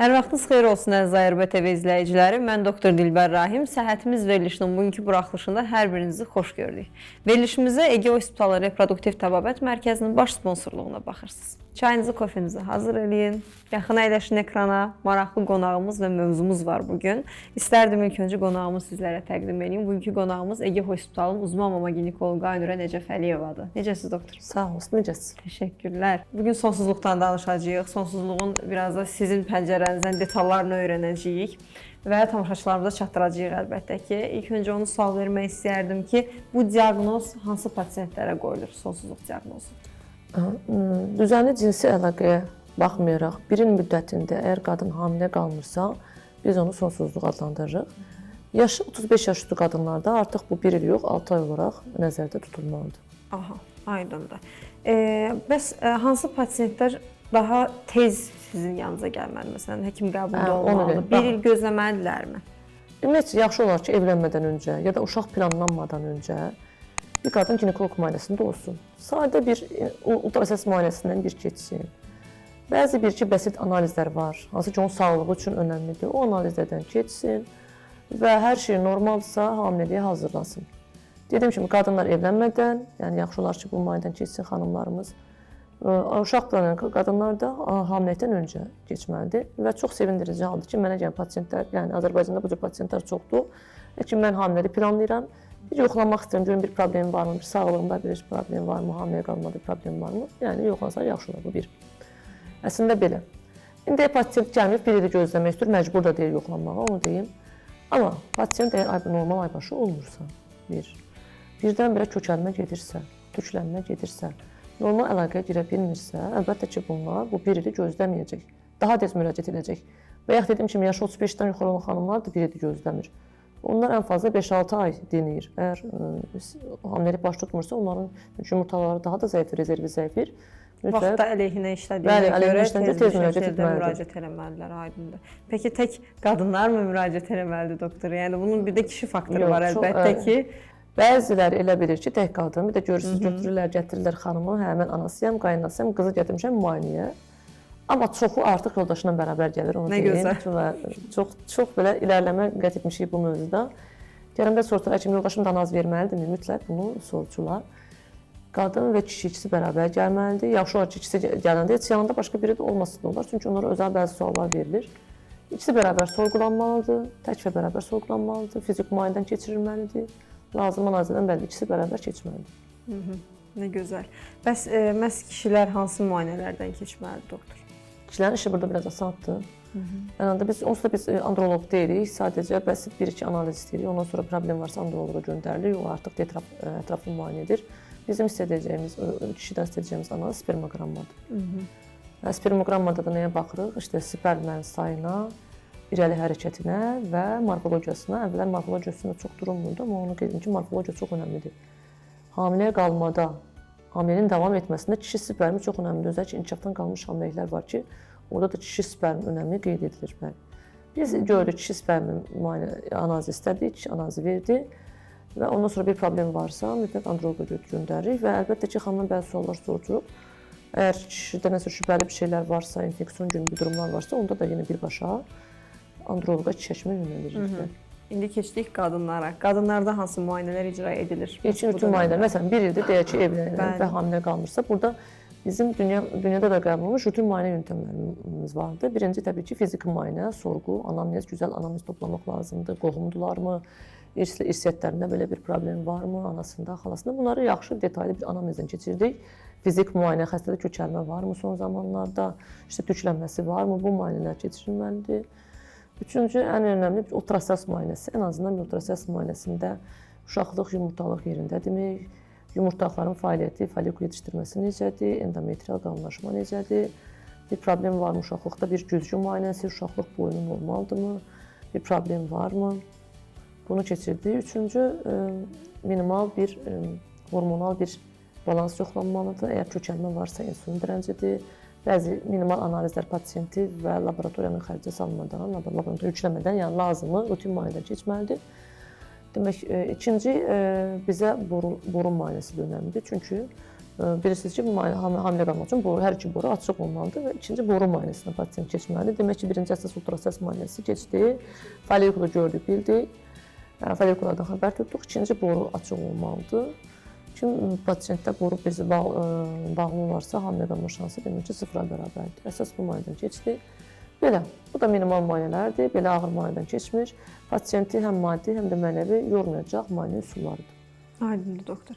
Hər vaxtınız xeyir olsun əziz ARB TV izləyiciləri. Mən Doktor Dilbər Rahim. Səhhətimiz verilişinin bugünkü buraxılışında hər birinizi xoş gördük. Verilişimizə Ege Hospitalı Reproduktiv Təbabət Mərkəzinin baş sponsorluğuna baxırsınız. Çayınızı, kofenizi hazır eləyin. Yaxın əyləşin ekrana. Maraqlı qonağımız və mövzumuz var bugün. İstərdim ilk öncə qonağımı sizlərə təqdim edeyim. Bugünkü qonağımız Ege Hospitalının uzman mama ginekoloqu Aynurə Necəf Əliyevadır. Necəsiz doktor? Sağ olsun, necəsiz? Təşəkkürlər. Bugün sonsuzluqdan danışacağıq. Sonsuzluğun biraz da sizin pəncərənizdən detallarını öyrənəcəyik və tamaşaçılarımıza çatdıracağıq əlbəttə ki. İlk öncə onu sual vermək istəyərdim ki, bu diaqnoz hansı pasientlərə qoyulur, sonsuzluq diaqnozu? Düzənli cinsi əlaqəyə baxmayaraq, bir il müddətində əgər qadın hamilə qalmırsa, biz onu sonsuzluq adlandırırıq. Yaşı 35 yaş üstü qadınlarda artıq bu 1 il yox, 6 ay olaraq nəzərdə tutulmalıdır. Aha, aydındır. Bəs hansı pasientlər daha tez sizin yanınıza gəlməli? Məsələn, həkim qəbulunda olmalı, 1 il gözləməlidirlərmi? Ümumiyyətlə, yaxşı olar ki, evlənmədən öncə ya da uşaq planlanmadan öncə bir qadın ginekoloq müayinəsində olsun. Sadə bir ultrasəs müayinəsindən bir keçsin. Bəzi bir-iki bəsit analizlər var, hansı ki, onun sağlığı üçün önəmlidir. O analizlərdən keçsin və hər şey normaldırsa, hamileliyə hazırlasın. Dediyim kimi, qadınlar evlənmədən, yəni yaxşı olar ki, bu müayinədən keçsin xanımlarımız. Uşaq planan qadınlar da hamiləlikdən öncə keçməlidir və çox sevindirici haldır ki, mənə gələn pasientlər, yəni Azərbaycanda bu cür pasientlər çoxdur. Ki, mən hamiləlik planlayıram, bir yoxlanmaq istəyirəm, görüm bir problem varmı, bir sağlığımda bir problem varmı, hamilə qalmada bir problem varmı? Yəni yoxlansa yaxşı olar bu bir. Əslində belə. İndi pasient gəlməyib, bir ili gözləmək istəyir, məcbur da deyil yoxlanmağa, onu deyim. Amma pasient əgər normal aybaşı olmursa, birdən-birə kökəlmə gedirsə, tüklənmə gedirsə, normal əlaqəyə girə bilmirsə, əlbəttə ki, bunlar bu 1 ili gözləməyəcək. Daha tez müraciət edəcək. Və yaxud dediyim kimi, yaşı 35-dən yuxarı olan xanımlar da 1 ili gözləmir. Onlar ən fazla 5-6 ay denir. Əgər hamiləlik baş tutmursa, onların yumurtaları daha da zəifir, rezervi zəifir. Vaxtda əleyhinə işlədiyinə görə tez müraciət eləməlidirlər, aydındır. Peki, tək qadınlar mı müraciət eləməlidir doktora? Yəni, bunun bir də kişi faktoru var əlbəttə ki. Bəziləri elə bilir ki, tək qadın, bir də görürsünüz, götürürlər, gətirirlər xanımı, mən anasıyam, qaynasıyam, qızı gətirmişəm müayinəyə. Amma çoxu artıq yoldaşla bərabər gəlir, onu deyim. Nə gözəl. Çox belə ilərləmə qət etmişik bu mövzuda. Gələndə soruşdular, həkim yoldaşım da anaz verməlidirmi? Mütləq bunu soruşurlar. Qadın və kişi ikisi bərabər gəlməlidir. Yaxşı olar ki, ikisi gələndə heç yanında başqa biri də olmasın da olar. Çünki onlara özəl bəzi suallar verilir. İkisi bərabər sorğulanmalıdır, tək və bərabər sorğulanmalıdır, fizik müayinədən keçirilməlidir. Lazım analizədən bəli, ikisi bərabər keçməlidir. Nə gözəl. Bəs məhz kişilər hansı müayinələrdən keçməlidir, doktor? Kişilərin işi burada biraz asaddır. Onsuz da biz androloq deyilik, sadəcə bəsit 1-2 analiz istəyirik. Ondan sonra problem varsa androloqa göndərilir, o artıq ətraflı müayinədir. Bizim istədəcəyimiz, kişidən istədəcəyimiz analiz spermogrammadır. Spermogrammada da nəyə baxırıq? İşte spermlərin sayına, irəli hərəkətinə və morfologiyasına. Əvvəllər morfologiyasında çox durulmurdu, amma onu qeyd edim ki, morfologiya çox önəmlidir. Hamiləyə qalmada, hamileliyin davam etməsində kişi spermi çox önəmlidir. Özəl ki, inkişafdan qalmış hamiləliklər var ki, orada da kişi spermi önəmli qeyd edilir. Biz gördük, kişi spermi analizi istədik, analizi verdi və ondan sonra bir problem varsa, mütləq androloqa göndəririk və əlbəttə ki, xanımdan bəzi suallar soruruq. Əgər kişidə nəsə şübhəli bir şeylər varsa, infeksion gibi bir durumlar varsa, onda da yenə birbaşa androloqa çəkmə yönəldiririk. İndi keçdik qadınlara. Qadınlarda hansı müayinələr icra edilir? Keçin bütün müayinələr. Məsələn, bir ildir deyək ki, evlənilən və hamilə qalmışsa, burada bizim dünyada da qəbul olunmuş rutin müayinə yöntemlərimiz vardır. Birinci, təbii ki, fiziki müayinə, sorğu, anamnez, gözəl anamnez toplamaq lazımdır. Qohumdularmı, irsiyyətlərində belə bir problem varmı, anasında, xalasında. Bunları yaxşı, detaylı bir anamnezdən keçirdik. Fizik müayinə, xəstədə kökəlmə varmı son zamanlarda, işte tüklənməsi varmı, bu müayinələr keçirilməlidir. Üçüncü, ən önəmli bir ultrasəs müayinəsi. Ən azından bir ultrasəs müayinəsində uşaqlıq, yumurtalıq yerindədirmi, yumurtaqların fəaliyyəti, folikul yetişdirməsi necədir, endometrial qalınlaşma necədir, bir problem varmı uşaqlıqda, bir güzgü müayinəsi, uşaqlıq boyunu normaldırmı, bir problem varmı, bunu keçirdik. Üçüncü, minimal bir hormonal bir balans yoxlanmalıdır. Əgər kökəlmə varsa, insulin dirəncidir. Bəzi minimal analizlər pasiyenti və laboratoriyanın xərcə salmadan, laboratoriya yükləmədən, yəni lazımı rutin müayinədən keçməlidir. Demək, ikinci, bizə burun müayinəsi də önəmlidir. Çünki Bilirsiniz ki, hamilə qalmaq üçün hər iki boru açıq olmalıdır və ikinci boru müayinəsinə pasient keçməlidir. Demək ki, birinci əsas ultrasəs müayinəsi keçdi, folikulu gördük, bildik, folikulardan xəbər tutduq, ikinci boru açıq olmalıdır. Kim pasientdə boru bezi bağlı olarsa, hamilə qalma şansı demək ki, sıfıra bərabərdir. Əsas bu müayinədən keçdi. Belə, bu da minimal müayinələrdir, belə ağır müayinədən keçmir. Pasiyenti həm maddi, həm də mənəvi yormayacaq müayinə üsullarıdır. Aydındır, doktor.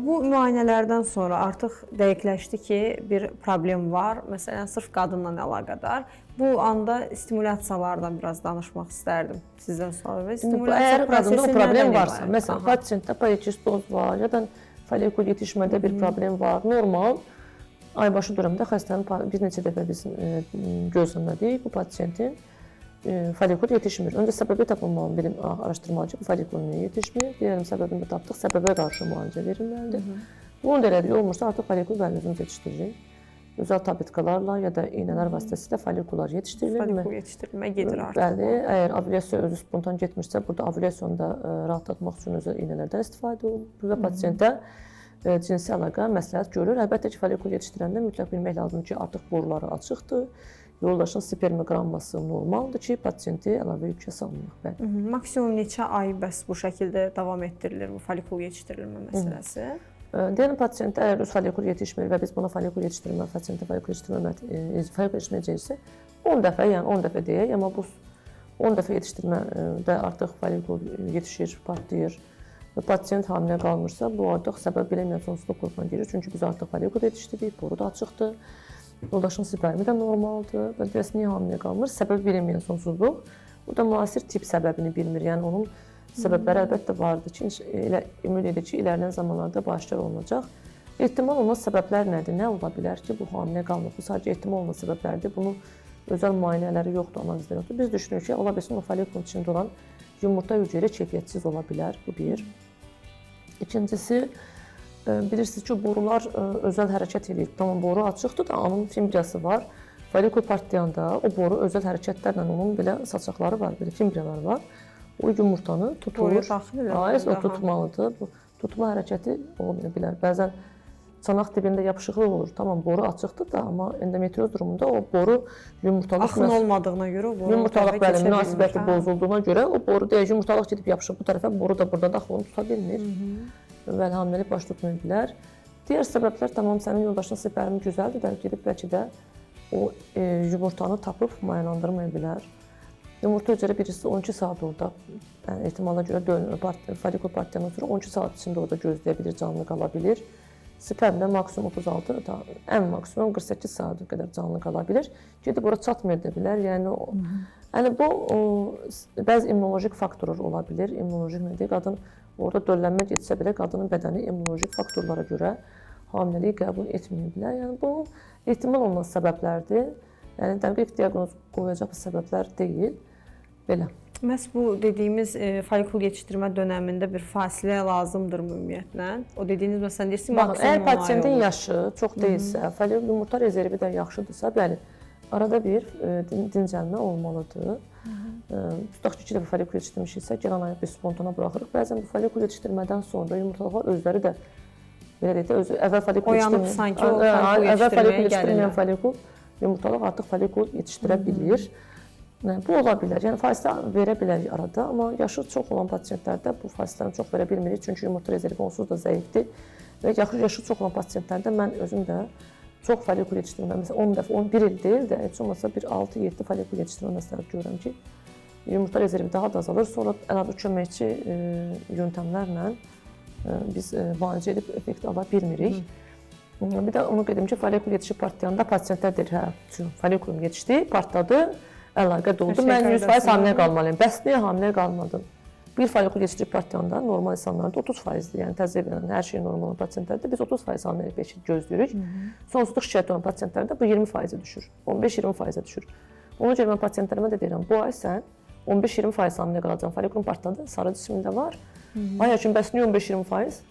Bu müayinələrdən sonra artıq dəqiqləşdi ki, bir problem var. Məsələn, sırf qadınla əlaqədar. Bu anda stimulyasiyalardan biraz danışmaq istərdim sizdən sonra. Əgər qadında o problem varsa, məsələn, pasiyentdə polikistoz var, ya da folikul yetişmədə bir problem var, normal. Aybaşı dövründə xəstənin bir neçə dəfə biz gözləmədik, bu pasiyentin folikul yetişmir. Öncə səbəbi tapılmalı bilim araşdırmacı, bu folikul niyə yetişmir? Deyəlim, səbəbini tapdıq, səbəbə qarşı müalicə verilməlidir. Bunu da elədik, olmursa artıq folikul vəzifimiz yetişdiririk. Özəl tabletkalarla ya da iynələr vasitəsilə folikular yetişdirilir. Folikul yetişdirilmə gedir artıq. Bəli, əgər ovulyasiya özü spontan getmirsə, burada ovulyasiyonu da rahatlatmaq üçün özəl iynələrdən istifadə olunur və pasiyentə cinsi əlaqə məsləhət görür. Əlbəttə ki, folikul yetişdirəndə mütləq bilmək lazımdır ki, artıq boruları açıqdır, yoldaşın spermogramması normaldır ki, pasiyenti əlavə yükə salınmaq. Maksimum neçə ay bəs bu şəkildə davam etdirilir bu folikul yetişdirilmə məsələsi? Deyəlim, pasiyent əgər öz folikul yetişmir və biz buna folikul yetişdirmə, pasiyentə folikul yetişdirməyəcəksə 10 dəfə, yəni 10 dəfə deyək, amma bu 10 dəfə yetişdirmədə artıq folikul yetişir, partlayır və pasiyent hamilə qalmırsa, bu artıq səbəb bilinməyən sonsuzluq qrupuna girir. Çünki biz artıq folikul yetişdirdik, boru da açıqdır, yoldaşın spermi də normaldır və bəs niyə hamilə qalmır? Səbəb bilinməyən sonsuzluq. Bu da müasir tip səbəbini bilmir, yəni onun səbəbləri əlbəttə vardır ki, elə ümid edir ki, ilərləyən zamanlarda bu aşkar olunacaq. Ehtimal olmaz səbəblər nədir? Nə ola bilər ki, bu hamilə qalmır? Bu sadəcə ehtimal olmaz səbəblərdir. Bunun özəl müayinələri yoxdur, analizləri yoxdur. Biz düşünürük ki, ola bilsin o folikulun içində olan yumurta hüceyrə keyfiyyətsiz ola bilər. Bu bir. İkincisi, bilirsiniz ki, borular özəl hərəkət edir. Tamam, boru açıqdır da, onun fimbriyası var. Folikul partlayanda o boru özəl hərəkətlərlə onun belə saçaqları var, belə fimbriyaları var. O yumurtanı tutur, o tutmalıdır. Bu tutma hərəkəti ola bilər. Bəzən çanaq dibində yapışıqlıq olur. Tamam, boru açıqdır da, amma endometrioz durumunda o boru yumurtalıq axın olmadığına görə o boru yumurtalıq bəli münasibəti bozulduğuna görə o boru deyək yumurtalıq gedib yapışıb bu tərəfə, boru da burada daxilini tuta bilmir. Və hamiləlik baş tutmaya bilər. Digər səbəblər tamam sənin yoldaşın spermi gözəldir də gedib bəlkə də o yumurtanı tapıb mayalandırmaya bilər. Yumurta üzrə birisi 12 saat orada, yəni ehtimala görə folikul partiyadan sonra 12 saat içində orada gözləyə bilir, canlı qala bilir. Spermdə maksimum 36, ən maksimum 48 saata qədər canlı qala bilir. Gedib ora çatmaya da bilər. Yəni bu bəzi immunolojik faktorlar ola bilər. İmmunolojik nədir? Qadın orada döllənmə getsə belə qadının bədəni immunolojik faktorlara görə hamileliyi qəbul etməyə bilər. Yəni bu ehtimal olmaz səbəblərdir. Yəni dəqiq diaqnoz qoyacaq səbəblər deyil. Belə. Məhz bu dediyimiz folikul yetişdirmə dönəmində bir fasilə lazımdır ümumiyyətlə. O dediyiniz məsələn deyirsən maksimum əgər pasiyentin yaşı çox deyilsə, folikul yumurta rezervi də yaxşıdırsa, bəli, arada bir dincəlmə olmalıdır. Tutaq ki, 2 dəfə folikul yetişdirmişiksə, gələn ay biz spontana buraxırıq. Bəzən bu folikul yetişdirmədən sonra yumurtalıqlar özləri də belə deyək də, əvvəl folikul yetişdirməyən folikul yumurtalıq artıq folikul yetişdirə bilir. Bu ola bilər, yəni fasilə verə bilər arada, amma yaşı çox olan pasiyentlərdə bu fasiləəni çox verə bilmirik, çünki yumurta rezervi onsuz da zəifdir və yaşı çox olan pasiyentlərdə mən özüm də çox folikul yetişdirmə, məsələn 10 dəfə, 11 il deyil də, heç olmasa bir 6-7 folikul yetişdirmə məsləhət görürəm ki, yumurta rezervi daha da azalır, sonra əlavə köməkçi yöntəmlərlə biz müalicə edib effekt ala bilmirik. Bir də onu qedim ki, folikul yetişib partlayanda pasiyentlər deyir, hə, folikulum yetişdi, partladı, əlaqə doldu, mən 100% hamilə qalmalıyım. Bəs niyə hamilə qalmadım? Bir folikul yetişdirib partlayanda normal insanlarda 30%-dir, yəni təzyiq verən hər şey normal olan pasiyentlərdə biz 30% hamiləlik gözləyirik. Sonsuzluq şikayəti olan pasiyentlərdə bu 20%-ə düşür, 15-20%-ə düşür. Ona görə mən pasiyentlərimə də deyirəm, bu ay sən 15-20% hamilə qalacaqsan, folikulun partladı, sarı cismində var. Ay həkim, bəs niyə 15-20%?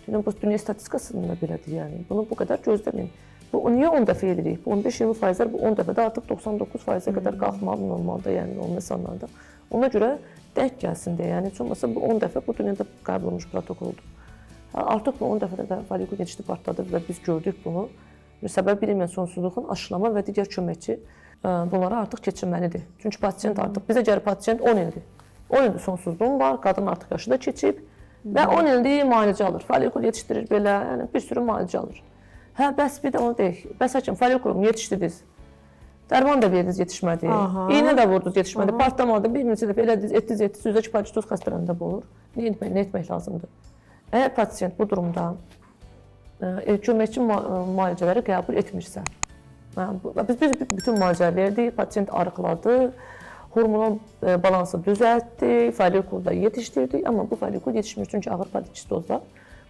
Deyirəm, bu dünya statistikasında belədir, yəni bunu bu qədər gözləməyin. Bu niyə 10 dəfə edirik? Bu 15-20%-lər bu 10 dəfədə artıq 99%-ə qədər qalxmalı normalda, yəni normal insanlarda. Ona görə denk gəlsin deyə, yəni heç olmasa bu 10 dəfə bu dünyada qəbul olunmuş protokoldur. Artıq 10 dəfə də folikul yetişdi, partladı və biz gördük bunu. Səbəb bilinməyən sonsuzluğun aşılama və digər köməkçi bunlara artıq keçirməlidir. Çünki pasient artıq, bizə gəlir pasient 10 ildir. 10 ildir sonsuzluğum var, qadın artıq yaşı da keçib və 10 ildir müalicə alır. Folikul yetişdirir belə, yəni bir sürü müalicə alır. Hə, bəs bir də onu deyək. Bəs həkim, folikulumu yetişdirdiniz. Dərman da verdiniz, yetişmədi. İğnə də vurdunuz, yetişmədi. Partlamadı, bir neçə dəfə elədiniz, etdiniz. Üzdəki paçitoz xəstələrində bu olur. Nə etmək lazımdır? Əgər pasient bu durumda köməkçi müalicələri qəbul etmirsə, biz bütün müalicələri verdik, pasient arıqladı, hormonal balansı düzəltdi, folikulda yetişdirdik, amma bu folikul yetişmir çünki ağır paçitozda.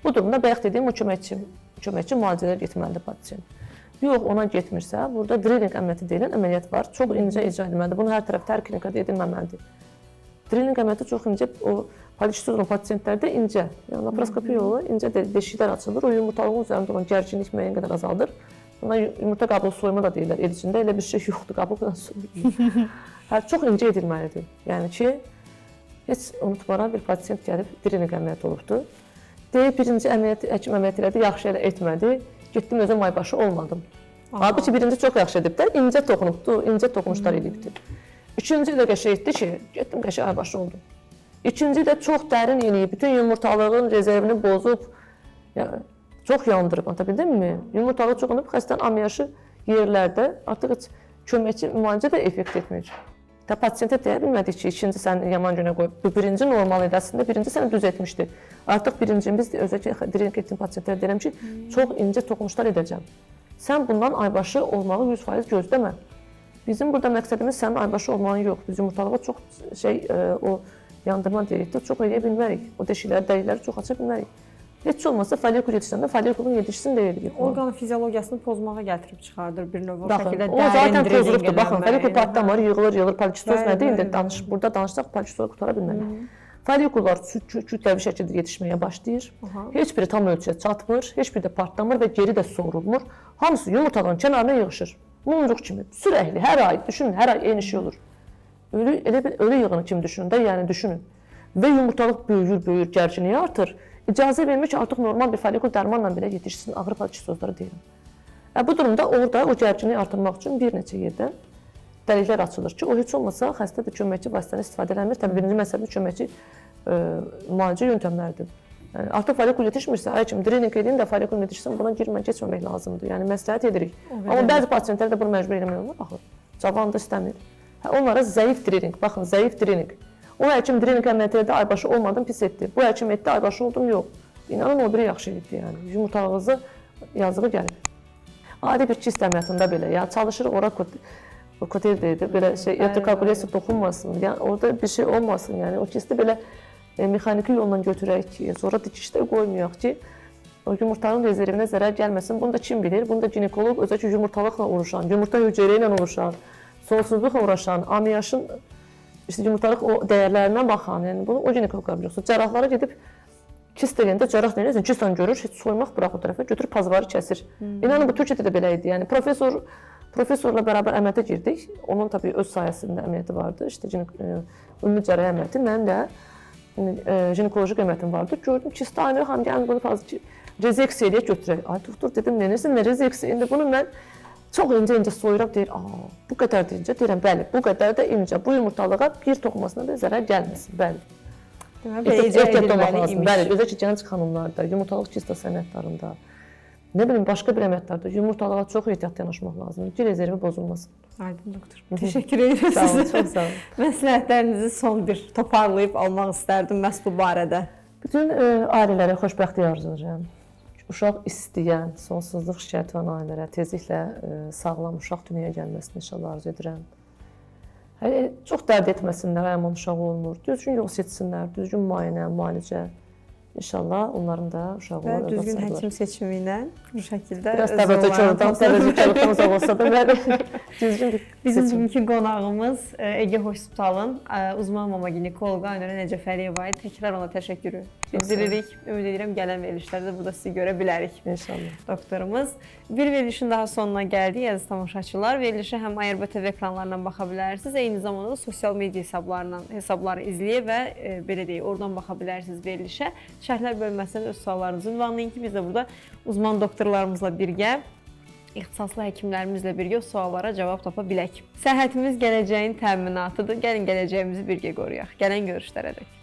Bu durumda bayaq dediyim o köməkçi müalicələr getməlidir pasient. Yox, ona getmirsə, burada drilling əməliyyatı deyilən əməliyyat var. Çox incə icra edilməlidir. Bunu hər tərəfdə, hər klinikada edilməməlidir. Drilling əməliyyatı çox incə, o polikistozlu pasiyentlərdə incə, yəni laparoskopi yolu incə deşiklər açılır. O yumurtalığın üzərində olan gərginlik müəyyən qədər azaldır. Ona yumurta qabığı soyma da deyirlər. El içində elə bir şey yoxdur, qabıqla soyulur. Çox incə edilməlidir. Yəni ki, heç unutmaran bir pasiyent gəlib drilling əməliyyatı olubdur. Deyib, birinci həkim əməliyyat elədi, yaxşı elə etmədi. Getdim özüm aybaşı olmadım. Halbuki birinci çox yaxşı edib də, incə toxunubdu, incə toxunuşlar edibdi. Üçüncü də qəşəng etdi ki, getdim qəşəng aybaşı oldum. İkinci də çox dərin eləyib, bütün yumurtalığın rezervini bozub, yəni, çox yandırıb, anlatabildim mi? Yumurtalığı çox olub, xəstənin amyaşı yerlərdə artıq heç köməkçi müalicə də effekt etmir. Pasiyentə deyə bilmədik ki, ikinci səni yaman günə qoyub. Bu birinci normal idi, əslində birinci səni düz etmişdi. Artıq birincimiz, özəlliklə drilling etdiyim pasiyentlərə deyirəm ki, çox incə toxunuşlar edəcəm. Sən bundan aybaşı olmağı 100% gözləmə. Bizim burada məqsədimiz sənin aybaşı olmağın yox. Biz yumurtalığa çox o yandırma deyildi, çox eləyə bilmərik. O deşikləri, dəlikləri çox aça bilmərik. Heç olmasa folikul yetişəndə folikulun yetişsin deyə edirik. Orqan fiziologiyasını pozmağa gətirib çıxardır bir növ. O şəkildə dərin o zaten pozulubdur. Baxın, folikul partlamır, yığılır. Polikitoz nədir? İndi burada danışsaq polikitozu qutara bilmərik. Folikullar kütləvi şəkildə yetişməyə başlayır. Heç biri tam ölçüyə çatmır, heç biri də partlamır və geri də sorulmur. Hamısı yumurtalığın kənarına yığışır. Mumruq kimi, sürəkli, hər ay, düşünün, hər ay eyni şey olur. Elə bir ölü yığını kimi düşünün də, yəni düşünün. Və yumurtalıq böyür, gərginliyi artır. İcazə vermir ki, artıq normal bir folikul dərmanla belə yetişsin, ağır paçitozları deyiləm. Bu durumda orada o gərginliyi artırmaq üçün bir neçə yerdən dəliklər açılır ki, o heç olmasa xəstə də köməkçi vasitəni istifadə eləmir. Təbii birinci məsələ köməkçi müalicə yöntəmləridir. Artıq folikul yetişmirsə, həkim drilling edin də folikul yetişsin, buna keçməmək lazımdır. Yəni məsləhət edirik. Amma bəzi pasiyentlər də bunu məcbur eləmək olmur. Baxın, cavan da istəmir. Onlara zəif drilling, baxın, zəif drilling. O həkim drilling əməliyyatı etdi, aybaşı olmadım, pis etdi. Bu həkim etdi, aybaşı oldum, yox. İnanın o biri yaxşı edibdi, yəni. Yumurtalığınızı yazığı gəlib. Adi bir kist əməliyyatında belə, yəni çalışırıq ora kotel deyildi, belə epikalkulasiya toxunmasın, yəni orada bir şey olmasın, yəni o kisti belə mexaniki yolla götürək ki, sonra dikişdə qoymayaq ki, o yumurtanın rezervinə zərər gəlməsin. Bunu da kim bilir? Bunu da ginekoloq, özəlliklə yumurtalıqla uğraşan, yumurta hüceyrə ilə uğraşan, sonsuzluqla uğraşan, amiyajın yumurtalıq o dəyərlərinə baxan, yəni bunu o ginekoloqlar biliyorsunuz. Cərrahlara gedib kist eləyəndə cərrah deyirsən, kistan görür, heç soymaq bırax o tərəfə, götürüb pazvarı kəsir. İnanın bu Türkiyədə də belə idi. Yəni professorla bərabər əməliyyata girdik. Onun təbii öz sayəsində əməliyyatı vardı. İşte ümumi cərrahiyyə əməliyyatı, mənim də ginekoloji əməliyatım vardı. Gördüm kist aynı, həm gəlin bunu fazla rezeksiya eləyək götürək. Ay doktor dedim, nə rezeksiya? İndi bunu mən çox incə soyuram, deyir, bu qədər də incə, deyirəm, bəli, bu qədər də incə, bu yumurtalığa bir toxumasına da zərər gəlməsin, bəli. Ehtiyatlı olmaq lazım, bəli, özəlliklə gənc xanımlarda, yumurtalıq kista sənədlərində, nə bilim, başqa bir əməliyyatlarda yumurtalığa çox ehtiyatlı yanaşmaq lazımdır ki, rezervi bozulmasın. Aydın doktor, təşəkkür edirəm sizə. Sağ olun, çox sağ olun. Məsləhətlərinizi son bir toparlayıb almaq istərdim məhz bu barədə. Bütün ailələrə xoşbəxtlik arzulayıram. Uşaq istəyən, sonsuzluq şikayəti olan ailələrə tezliklə sağlam uşaq dünyaya gəlməsini inşallah arzu edirəm. Çox dərd etməsinlər, həmin uşaq olmur. Düzgün yol seçsinlər, düzgün müayinə, müalicə. İnşallah onların da uşağı olur. Və düzgün həkim seçimi ilə bu şəkildə biraz təvəccühdən uzaq olsa da bəli, düzgün bir bizim bugünkü qonağımız Ege Hospitalın uzman mama ginekoloqu Aynur Nəcəfəliyevaya təkrar ona təşəkkürü bildiririk. Ümid edirəm gələn verilişlərdə burada sizi görə bilərik. İnşallah. Doktorumuz. Bir verilişin daha sonuna gəldik əziz tamaşaçılar. Verilişə həm ARB TV ekranlarından baxa bilərsiniz, eyni zamanda da sosial media hesabları izləyə və belə deyək, oradan baxa bilərsiniz verilişə. Şərhlər bölməsindən öz suallarınızı ünvanlayın ki, biz də burada uzman doktorlarımızla birgə, ixtisaslı həkimlərimizlə birgə o suallara cavab tapa bilək. Səhhətimiz gələcəyin təminatıdır. Gəlin gələcəyimizi birgə qoruyaq. Gələn görüşlərə dək.